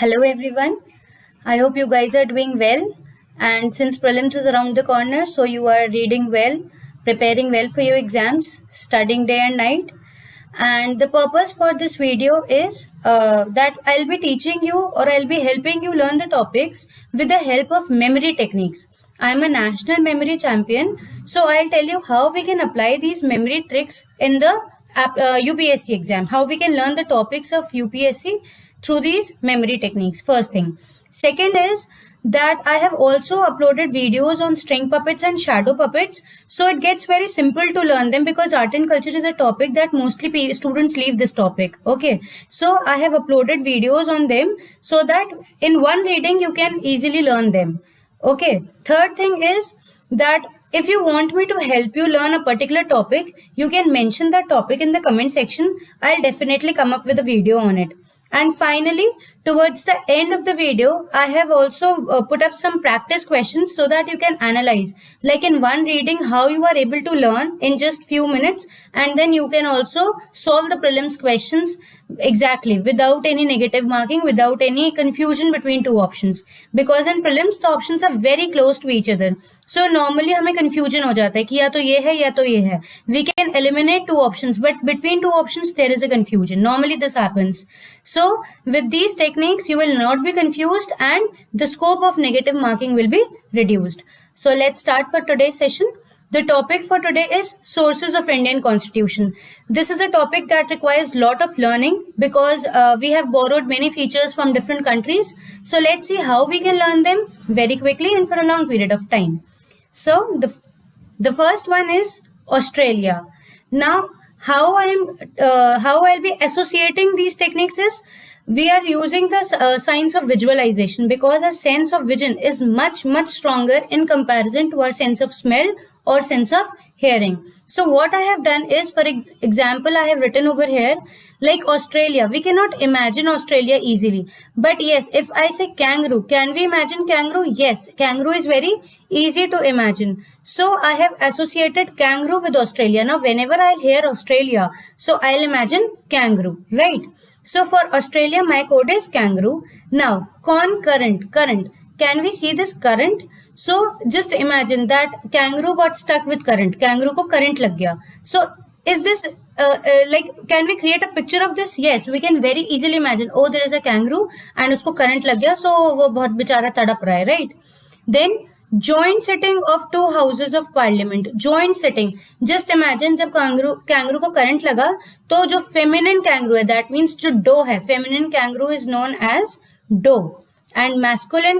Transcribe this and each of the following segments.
Hello everyone. I hope you guys are doing well. And since prelims is around the corner, so you are reading well, preparing well for your exams, studying day and night. And the purpose for this video is that I'll be teaching you or I'll be helping you learn the topics with the help of memory techniques. I'm a national memory champion, so I'll tell you how we can apply these memory tricks in the UPSC exam, how we can learn the topics of UPSC through these memory techniques. First thing. Second is that I have also uploaded videos on string puppets and shadow puppets, so it gets very simple to learn them because art and culture is a topic that mostly students leave this topic. Okay, so I have uploaded videos on them so that in one reading you can easily learn them. Okay, third thing is that if you want me to help you learn a particular topic, you can mention that topic in the comment section. I'll definitely come up with a video on it. And finally, towards the end of the video, I have also put up some practice questions so that you can analyze, like in one reading, how you are able to learn in just few minutes, and then you can also solve the prelims questions exactly without any negative marking, without any confusion between two options. Because in prelims, the options are very close to each other. So normally हमें confusion हो जाता है कि या तो ये है या तो ये है. We can eliminate two options, but between two options there is a confusion. Normally this happens. So with these techniques you will not be confused and the scope of negative marking will be reduced. So let's start for today's session. The topic for today is sources of Indian Constitution. This is a topic that requires lot of learning because we have borrowed many features from different countries. So let's see how we can learn them very quickly and for a long period of time. So the first one is Australia. Now how I'll be associating these techniques is we are using the science of visualization because our sense of vision is much stronger in comparison to our sense of smell or sense of hearing. So what I have done is, for example, I have written over here like Australia. We cannot imagine Australia easily, but yes, if I say kangaroo, can we imagine kangaroo? Yes, kangaroo is very easy to imagine. So I have associated kangaroo with Australia. Now whenever I'll hear Australia, so I'll imagine kangaroo, right? So for Australia, my code is kangaroo. Now current. Can we see this current? So just imagine that kangaroo got stuck with current. Kangaroo ko current lag gaya. So is this like, can we create a picture of this? Yes, we can very easily imagine. Oh, there is a kangaroo and usko current lag gaya, so wo bahut बेचारा तड़प रहा है, right? Then joint sitting of two houses of parliament. Joint sitting. Just imagine जब kangaroo को current लगा तो जो feminine kangaroo है, that means जो doe है, feminine kangaroo is known as doe. And masculine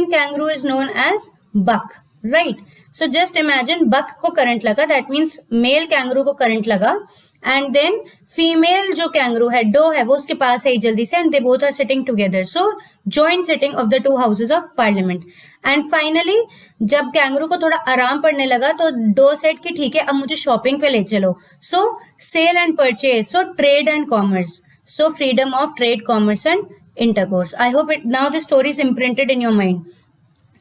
kangaroo is known as buck, right? So just imagine buck को current लगा, that means male kangaroo को current लगा, and then female जो kangaroo है, doe है, वो उसके पास है जल्दी से, and they both are sitting together. So joint sitting of the two houses of parliament. And finally जब kangaroo को थोड़ा आराम पड़ने लगा तो doe said कि ठीक है अब मुझे shopping पे ले चलो. So sale and purchase, so trade and commerce, so freedom of trade, commerce and intercourse. I hope now the story is imprinted in your mind.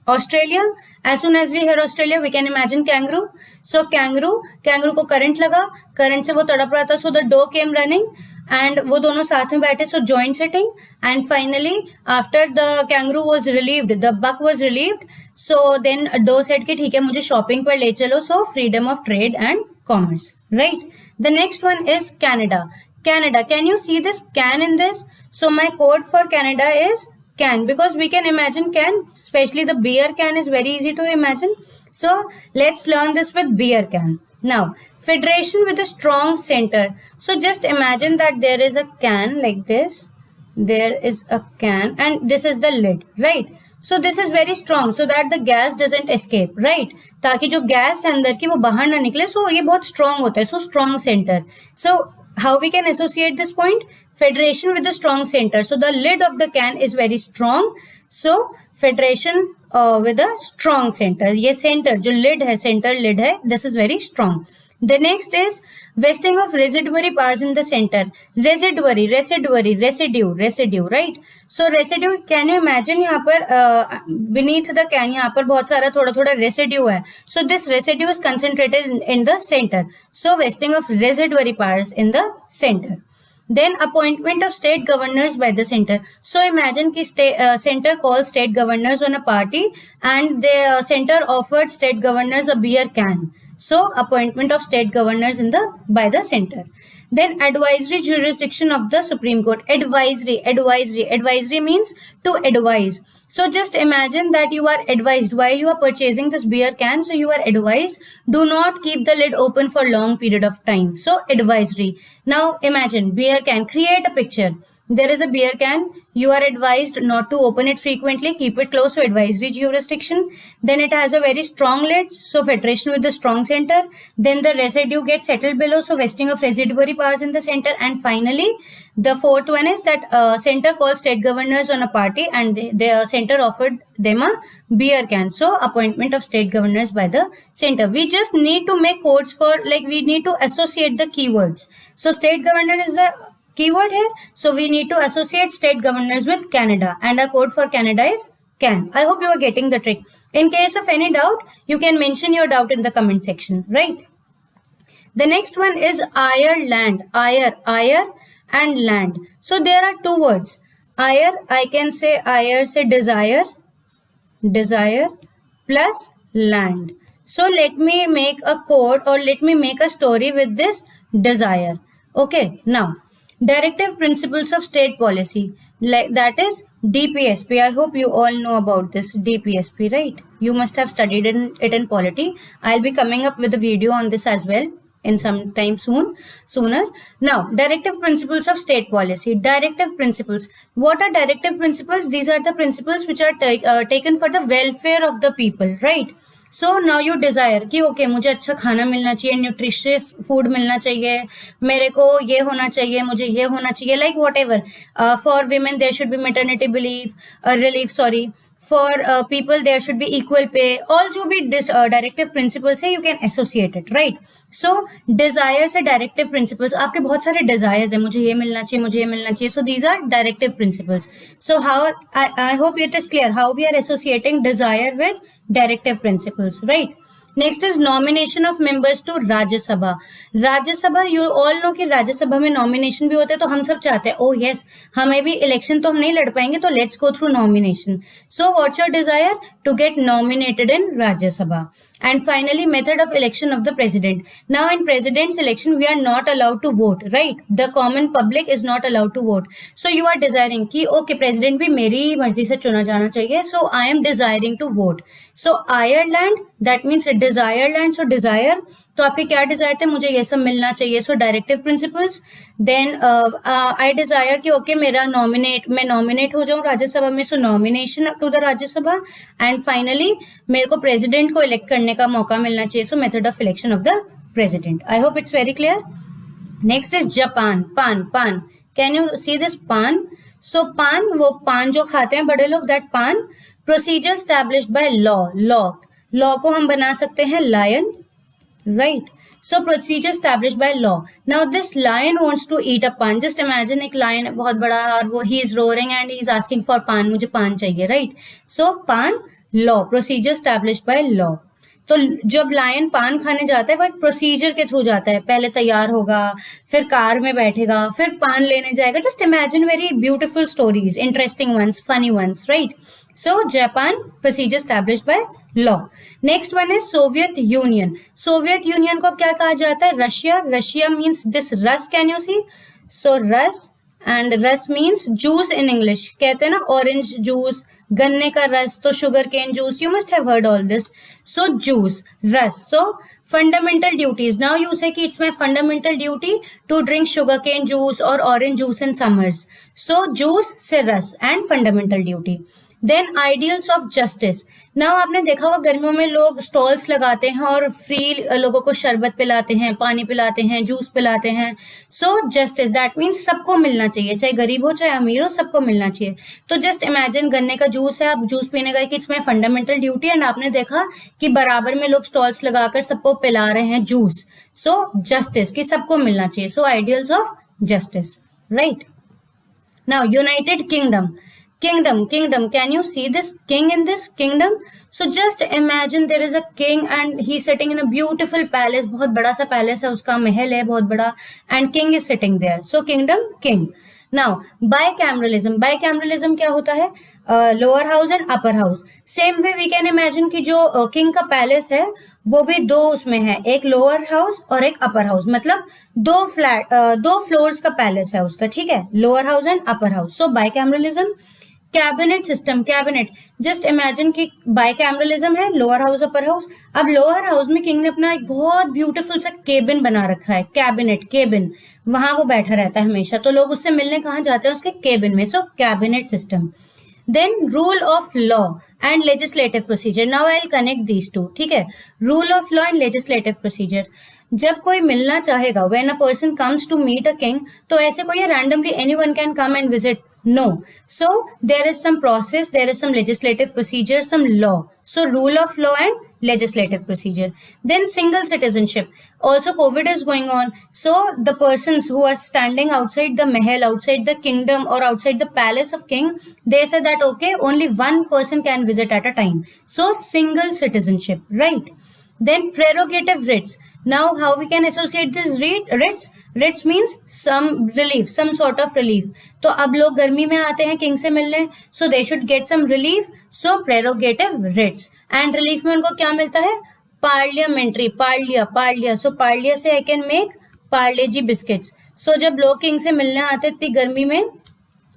Australia, as soon as we hear Australia, we can imagine kangaroo. So kangaroo को current लगा, current से वो तड़प रहा था, so the doe came running and वो दोनों साथ में बैठे, so joint sitting. And finally after the kangaroo was relieved, the buck was relieved, so then doe said कि ठीक है मुझे shopping पर ले चलो, so freedom of trade and commerce, right? The next one is Canada. Can you see this can in this? So my code for Canada is can, because we can imagine can, especially the beer can is very easy to imagine. So let's learn this with beer can. Now federation with a strong center. So just imagine that there is a can like this. There is a can and this is the lid, right? So this is very strong so that the gas doesn't escape, right? ताकि जो gas है अंदर की वो बाहर ना निकले. So ये बहुत strong होता है. So strong center. So how we can associate this point? Federation with a strong center. So the lid of the can is very strong. So federation with a strong center. ये center जो lid है, center lid है, this is very strong. The next is vesting of residuary powers in the center. Residue, right? So residue, can you imagine यहाँ पर beneath the can यहाँ पर बहुत सारा थोड़ा residue है. So this residue is concentrated in the center. So vesting of residuary powers in the center. Then appointment of state governors by the center. So imagine ki center calls state governors on a party and the center offered state governors a beer can. So appointment of state governors by the center. Then advisory jurisdiction of the Supreme Court. Advisory means to advise. So just imagine that you are advised while you are purchasing this beer can. So you are advised, do not keep the lid open for long period of time. So advisory. Now imagine beer can. Create a picture. There is a beer can. You are advised not to open it frequently. Keep it close to advisory jurisdiction. Then it has a very strong lid. So filtration with the strong center. Then the residue gets settled below. So vesting of residuary powers in the center. And finally, the fourth one is that center calls state governors on a party and the center offered them a beer can. So appointment of state governors by the center. We just need to make codes for, like, we need to associate the keywords. So state governor is the keyword here. So we need to associate state governors with Canada, and our code for Canada is CAN. I hope you are getting the trick. In case of any doubt, you can mention your doubt in the comment section, right? The next one is Ireland. Ire and land. So there are two words. Ire, I can say ire say desire plus land. So let me make a code, or let me make a story with this desire. Okay, now Directive Principles of State Policy, like that is DPSP. I hope you all know about this DPSP, right? You must have studied it in polity. I'll be coming up with a video on this as well in some time sooner. Now, Directive Principles of State Policy. Directive Principles. What are Directive Principles? These are the principles which are taken for the welfare of the people, right? So now you desire कि okay मुझे अच्छा खाना मिलना चाहिए, nutritious food मिलना चाहिए, मेरे को ये होना चाहिए, मुझे ये होना चाहिए, like whatever. For women there should be maternity relief for people there should be equal pay. All जो भी डायरेक्टिव प्रिंसिपल्स है you can associate it, right. So desire से डायरेक्टिव प्रिंसिपल्स, आपके बहुत सारे डिजायर्स है, मुझे ये मिलना चाहिए, मुझे ये मिलना चाहिए. So these are directive principles. So how I hope it is clear how we are associating desire with directive principles, right? Next is nomination of members to Rajya Sabha. Rajya Sabha, you all know कि राज्य सभा में nomination भी होते हैं, तो हम सब चाहते हैं, oh yes, हमें भी election तो हम नहीं लड़ पाएंगे, तो let's go through nomination. So what's your desire? To get nominated in Rajya Sabha. And finally, method of election of the president. Now in president's election, we are not allowed to vote, right? The common public is not allowed to vote. So you are desiring कि okay, president भी मेरी मर्जी से चुना जाना चाहिए. So I am desiring to vote. So Ireland, that means desire land. So desire, तो आपके क्या डिजायर थे, मुझे ये सब मिलना चाहिए. So directive principles. Then I desire कि ओके मेरा मैं नॉमिनेट हो जाऊं राज्यसभा में. So nomination to the Rajya Sabha. And finally मेरे को प्रेसिडेंट को इलेक्ट करने का मौका मिलना चाहिए. सो method of election of the president. I hope it's very clear. Next is Japan. पान. कैन यू सी दिस पान? सो पान, वो पान जो खाते हैं बड़े लोग, दैट पान. प्रोसीजर स्टैब्लिश्ड बाय लॉ को हम बना सकते हैं lion, right? So procedure established by law. Now this lion wants to eat a pan. Just imagine एक lion बहुत बड़ा और वो he is roaring and he is asking for pan. मुझे पान चाहिए, right? So pan, law, procedure established by law. तो जब लायन पान खाने जाता है वो एक प्रोसीजर के थ्रू जाता है. पहले तैयार होगा, फिर कार में बैठेगा, फिर पान लेने जाएगा. Just imagine very beautiful stories, interesting ones, funny ones, right? So Japan, procedure established by law. Next one is Soviet Union. Soviet Union को क्या कहा जाता है? Russia means this Rus. Can you see? So Rus, and रस means juice in English. कहते हैं ना orange juice, गन्ने का रस, तो sugar cane juice. You must have heard all this. So juice, रस. So fundamental duties. Now you say कि it's my fundamental duty to drink sugar cane juice और orange juice in summers. So juice से रस and fundamental duty. Then ideals of justice. Now आपने देखा होगा गर्मियों में लोग स्टॉल्स लगाते हैं और फ्री लोगों को शरबत पिलाते हैं, पानी पिलाते हैं, जूस पिलाते हैं. सो जस्टिस, दैट मीन्स सबको मिलना चाहिए, चाहे गरीब हो चाहे अमीर हो, सबको मिलना चाहिए. तो जस्ट इमेजिन गन्ने का जूस है, आप जूस पीने गए कि it's my fundamental duty, and आपने देखा कि बराबर में लोग स्टॉल्स लगाकर सबको पिला रहे हैं जूस. सो जस्टिस, कि सबको मिलना चाहिए. So ideals of justice, right? Now United Kingdom. Kingdom, kingdom. Can you see this king in this kingdom? So just imagine there is a king and he's sitting in a beautiful palace. बहुत बड़ा सा palace है, उसका महल है बहुत बड़ा, and king is sitting there. So kingdom, king. Now bicameralism. Bicameralism क्या होता है? Lower house and upper house. Same way we can imagine कि जो king का palace है वो भी दो उसमें है, एक lower house और एक upper house. मतलब दो floors का palace है उसका, ठीक है? Lower house and upper house. So bicameralism. Cabinet system, cabinet, just imagine कि बाइकैमरलिज्म है, लोअर हाउस अपर हाउस. अब लोअर हाउस में किंग ने अपना एक बहुत ब्यूटीफुल सा केबिन बना रखा है, कैबिनेट केबिन, वहां वो बैठा रहता है हमेशा, तो लोग उससे मिलने कहाँ जाते हैं? उसके केबिन में. So cabinet system. Then rule of law and legislative procedure. Now I will connect these to, ठीक है? Rule of law and legislative procedure. जब कोई मिलना चाहेगा, when a person comes to meet a king, तो ऐसे कोई randomly anyone can come and visit? No. So there is some process, there is some legislative procedure, some law. So rule of law and legislative procedure. Then single citizenship. Also COVID is going on. So the persons who are standing outside the mahal, outside the kingdom or outside the palace of king, they say that okay, only one person can visit at a time. So single citizenship, right? Then prerogative writs. Now how we can associate this writs? Writs means some relief, some sort of relief. तो अब लोग गर्मी में आते हैं king से मिलने, so they should get some relief. So prerogative writs. And relief में उनको क्या मिलता है? Parliamentary, parlia. So parlia से I can make parle ji biscuits. So जब लोग किंग से मिलने आते इतनी गर्मी में,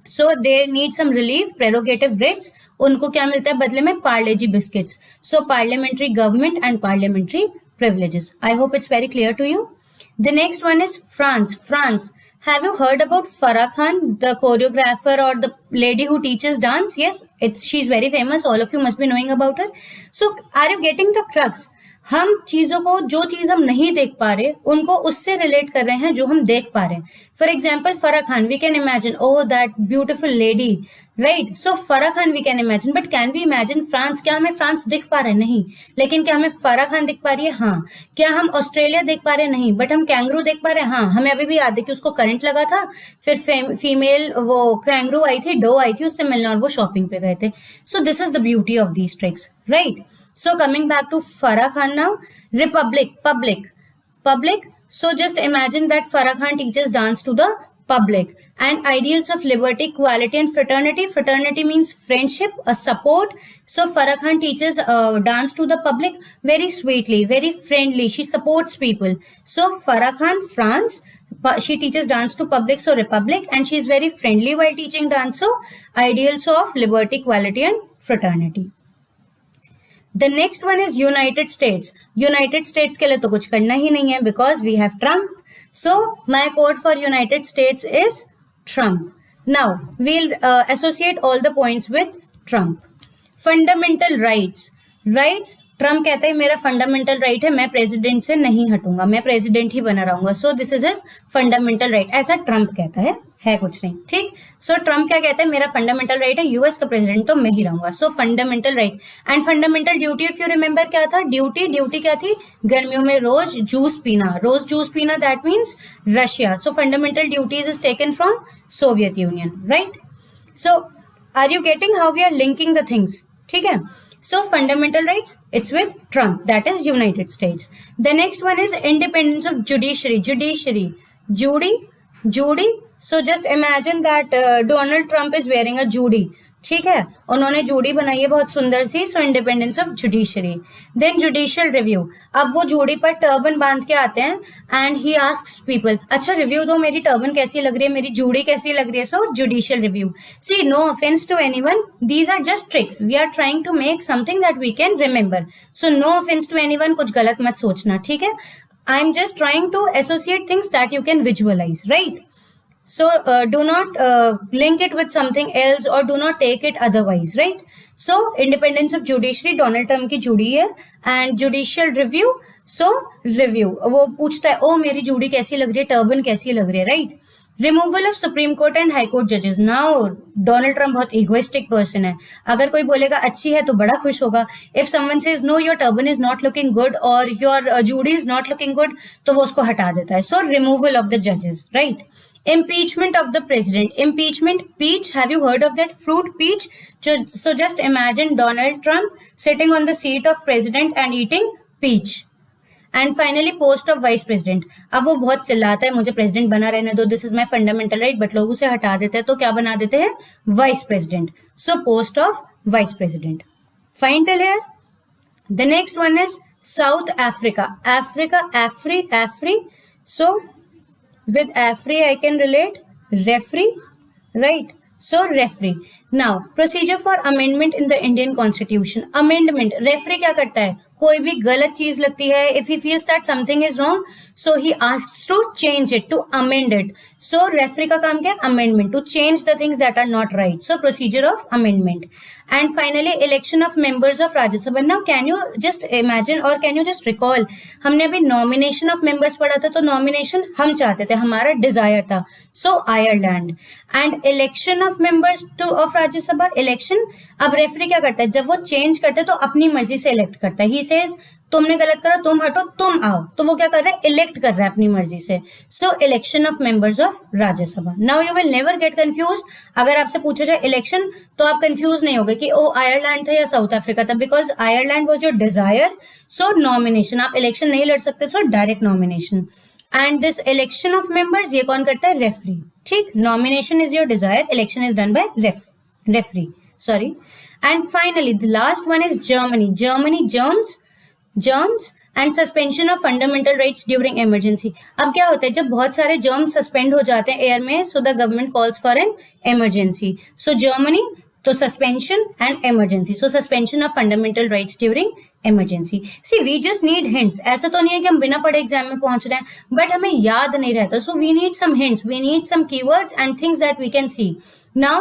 so they need some relief, prerogative writs. उनको क्या मिलता है बदले में? पार्ले जी biscuits. So parliamentary government and parliamentary privileges. I hope it's very clear to you. The next one is France. France. Have you heard about Farah Khan, the choreographer or the lady who teaches dance? Yes, she's very famous. All of you must be knowing about her. So are you getting the crux? हम चीजों को, जो चीज हम नहीं देख पा रहे उनको उससे रिलेट कर रहे हैं जो हम देख पा रहे हैं. For example Farah Khan, we can imagine oh that beautiful lady, right? So Farah Khan we can imagine, but can we imagine France? क्या हमें फ्रांस दिख पा रहे हैं? नहीं. लेकिन क्या हमें फराह खान दिख पा रही है? हाँ. क्या हम ऑस्ट्रेलिया देख पा रहे हैं? नहीं. बट हम कैंगरू देख पा रहे हैं? हाँ. हमें अभी भी याद है कि उसको करंट लगा था, फिर फीमेल वो कैंगरू आई थी, डो आई थी, उससे मिलने और वो शॉपिंग पे गए थे. सो this is the beauty of these tricks, right? So coming back to Farah Khan now. Republic, public. So just imagine that Farah Khan teaches dance to the public. And ideals of liberty, equality and fraternity. Fraternity means friendship, a support. So Farah Khan teaches dance to the public very sweetly, very friendly. She supports people. So Farah Khan, France. She teaches dance to public, so republic, and she is very friendly while teaching dance. So ideals of liberty, equality and fraternity. The next one is United States. United States के लिए तो कुछ करना ही नहीं है because we have Trump. So my quote for United States is Trump. Now we'll associate all the points with Trump. Fundamental rights. Rights. Trump कहता है मेरा फंडामेंटल राइट है, मैं प्रेसिडेंट से नहीं हटूंगा, मैं प्रेसिडेंट ही बना रहूंगा. सो this is his fundamental right. ऐसा ट्रम्प कहता है कुछ नहीं, ठीक? सो ट्रम्प क्या कहता है? मेरा फंडामेंटल राइट है, यूएस का प्रेसिडेंट तो मैं ही रहूंगा. So fundamental right. And fundamental duty, if you remember क्या था? ड्यूटी क्या थी? गर्मियों में रोज जूस पीना, that means Russia. So fundamental duties is taken from Soviet Union, right? So are you getting how we are linking the things? ठीक है. So fundamental rights, it's with Trump, that is United States. The next one is independence of judiciary. Judy. So just imagine that Donald Trump is wearing a Judy. ठीक है, उन्होंने Judy बनाई है बहुत सुंदर सी. So independence of judiciary. Then judicial review. अब वो जूडी पर टर्बन बांध के आते हैं एंड ही आस्क्स पीपल, अच्छा रिव्यू दो, मेरी टर्बन कैसी लग रही है, मेरी जूडी कैसी लग रही है. So judicial review. See, no offence to anyone, these are just tricks. We are trying to make something that we can remember. So no offence to anyone, कुछ गलत मत सोचना, ठीक है? I am just trying to associate things that you can visualise, right? So do not link it with something else or do not take it otherwise, right? So independence of judiciary, Donald Trump की Judy है. and judicial review, so review, वो पूछता है ओ मेरी Judy कैसी लग रही है, टर्बन कैसी लग रही है, right? Removal of supreme court and high court जजेस. नाउ डोनाल्ड ट्रम्प बहुत इगोइस्टिक पर्सन है. अगर कोई बोलेगा अच्छी है तो बड़ा खुश होगा. If someone says no your turban is not looking good और your Judy is not looking good, तो वो उसको हटा देता है. सो रिमूवल ऑफ द जजेस, right? Impeachment of the president. Impeachment, peach. Have you heard of that fruit, peach? So just imagine Donald Trump sitting on the seat of president and eating peach. And finally post of vice president. अब वो बहुत चिल्लाता है मुझे president बना रहने दो, this is my fundamental right, but लोग उसे हटा देते हैं तो क्या बना देते हैं, vice president. So post of vice president. Fine till here. The next one is South Africa. Africa, Afri. So with AFRI I can relate referee, right? So referee. Now procedure for amendment in the Indian Constitution. Amendment, referee क्या करता है, कोई भी गलत चीज लगती है, if he feels that something is wrong, so he asks to change it, to amend it. So referee का काम क्या है, amendment, to change the things that are not right. So procedure of amendment. And finally election of members of Rajya Sabha. Now can you just imagine or can you just recall, हमने अभी nomination of members पढ़ा था, तो nomination हम चाहते थे, हमारा desire था. So Ireland. And election of members to of Rajya Sabha, election. अब referee क्या करता है, जब वो change करते हैं तो अपनी मर्जी से elect करता है. He says तुमने गलत करा, तुम हटो, तुम आओ, तो वो क्या कर रहा है, इलेक्ट कर रहा है अपनी मर्जी से. So election of members of Rajya Sabha. Now you will never get confuse. अगर आपसे पूछा जाए इलेक्शन तो आप कंफ्यूज नहीं होगे कि ओ आयरलैंड था या साउथ अफ्रीका था, because Ireland was your desire. So nomination, आप इलेक्शन नहीं लड़ सकते, so direct nomination. And this election of members ये कौन करता है, रेफरी. ठीक, nomination is your desire, election is done by referee. Sorry. And finally the last one is Germany, germs and suspension of fundamental rights during emergency. अब क्या होता है, जब बहुत सारे germs सस्पेंड हो जाते हैं एयर में, so the government calls for an emergency. So Germany, तो suspension and emergency. So suspension of fundamental rights during emergency. See, we just need hints. ऐसा तो नहीं है कि हम बिना पढ़े एग्जाम में पहुंच रहे हैं, बट हमें याद नहीं रहता. So we need some hints, we need some keywords and things that we can see. Now,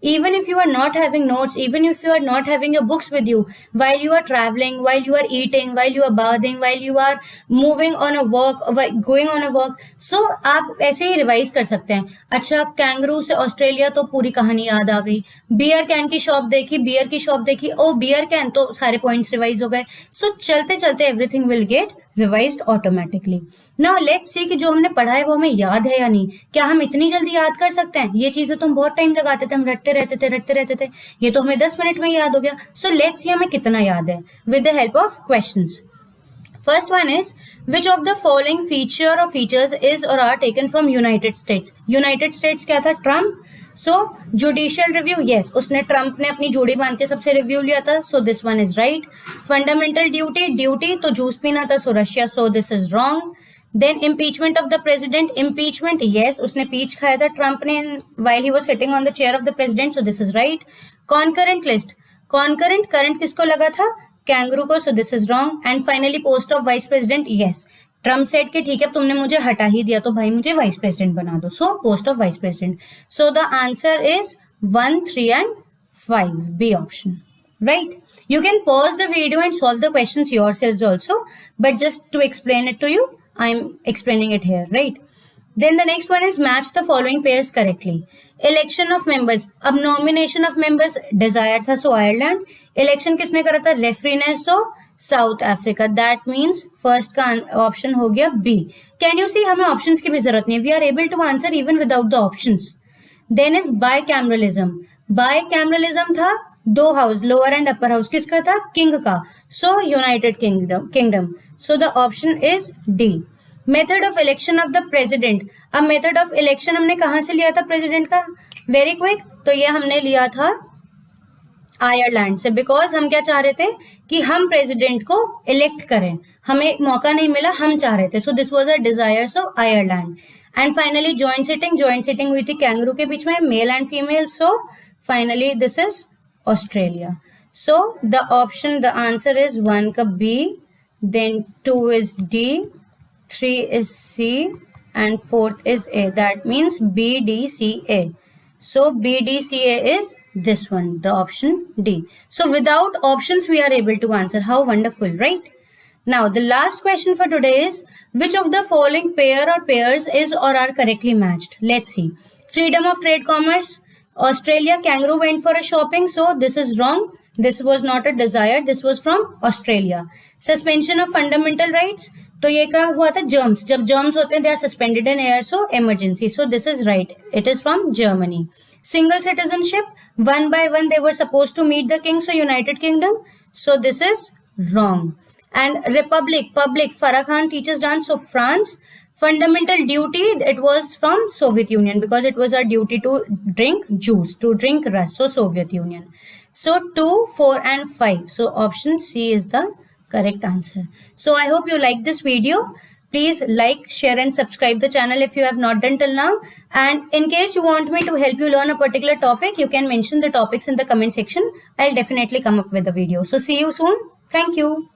even if you are not having notes, even if you are not having your books with you, while you are traveling, while you are eating, while you are bathing, while you are moving on a walk, going on a walk, so आप ऐसे ही revise कर सकते हैं. अच्छा, kangaroo से Australia तो पूरी कहानी याद आ गई. बियर कैन की शॉप देखी, बियर की शॉप देखी, ओ बियर कैन, तो सारे पॉइंट्स रिवाइज हो गए. सो चलते चलते everything will get revised automatically. Now let's see कि जो हमने पढ़ा है वो हमें याद है या नहीं. क्या हम इतनी जल्दी याद कर सकते हैं? ये चीजें तो हम बहुत टाइम लगाते थे, हम रटते रहते थे. ये तो हमें 10 मिनट में याद हो गया. सो लेट्स सी हमें कितना याद है with the help of questions. First one is, which of the following feature or features is or are taken from United States? United States क्या था? Trump. So judicial review, yes, उसने Trump ने अपनी जोड़ी बांध के सबसे रिव्यू लिया था. So this one is right. Fundamental duty तो जूस पीना था. So Russia. So this is wrong. Then impeachment of the president. Impeachment, yes, उसने पीच खाया था ट्रम्प ने while he was sitting on the chair of the president. So this is right. Concurrent list. Concurrent, current किसको लगा था? Kangaroo को. सो this is wrong. And finally post of vice president, yes, Trump said के ठीक है तुमने मुझे हटा ही दिया तो भाई मुझे वाइस प्रेसिडेंट बना दो. So post of vice president. So the answer is 1, 3 and 5, B option. Right? You can pause the video and solve the questions yourselves also, but just to explain it to you, I'm explaining it here, right? Then the next one is match the following pairs correctly. Election of members. अब nomination of members desired था, so Ireland. Election किसने करा था? Referee ने, so South Africa. That means first का option हो गया B. Can you see, हमें options की भी जरूरत नहीं. We are able to answer even without the options. Then is bicameralism. Bicameralism था दो house, lower and upper house. किसका था? किंग का. So United Kingdom. So the option is D. Method of election of the president. अब method of election हमने कहां से लिया था प्रेसिडेंट का? Very quick. तो ये हमने लिया था आयरलैंड से, बिकॉज हम क्या चाह रहे थे कि हम प्रेसिडेंट को इलेक्ट करें, हमें मौका नहीं मिला, हम चाह रहे थे. So this was a desires of Ireland. And finally joint sitting हुई थी कैंगरू के बीच में, male and female. So finally this is Australia. So the answer is 1 का B, then 2 is D, 3 is C and 4th is A. That means B, D, C, A. So B, D, C, A is this one, the option D. So without options we are able to answer. How wonderful, right? Now the last question for today is, which of the following pair or pairs is or are correctly matched? Let's see. Freedom of trade commerce. Australia, kangaroo went for a shopping, so this is wrong. This was not a desire, this was from Australia. Suspension of fundamental rights. तो ये क्या हुआ था, germs, जब germs होते हैं they are suspended in air, so emergency, so this is right, it is from Germany. Single citizenship, one by one they were supposed to meet the king, so United Kingdom, so this is wrong. And republic, public, Farah Khan teaches dance, so France. Fundamental duty, it was from Soviet Union, because it was our duty to drink juice, to drink rus, so Soviet Union. So 2, 4 and 5, so option C is the correct answer. So I hope you like this video. Please like, share and subscribe the channel if you have not done till now. And in case you want me to help you learn a particular topic, you can mention the topics in the comment section. I'll definitely come up with a video. So see you soon. Thank you.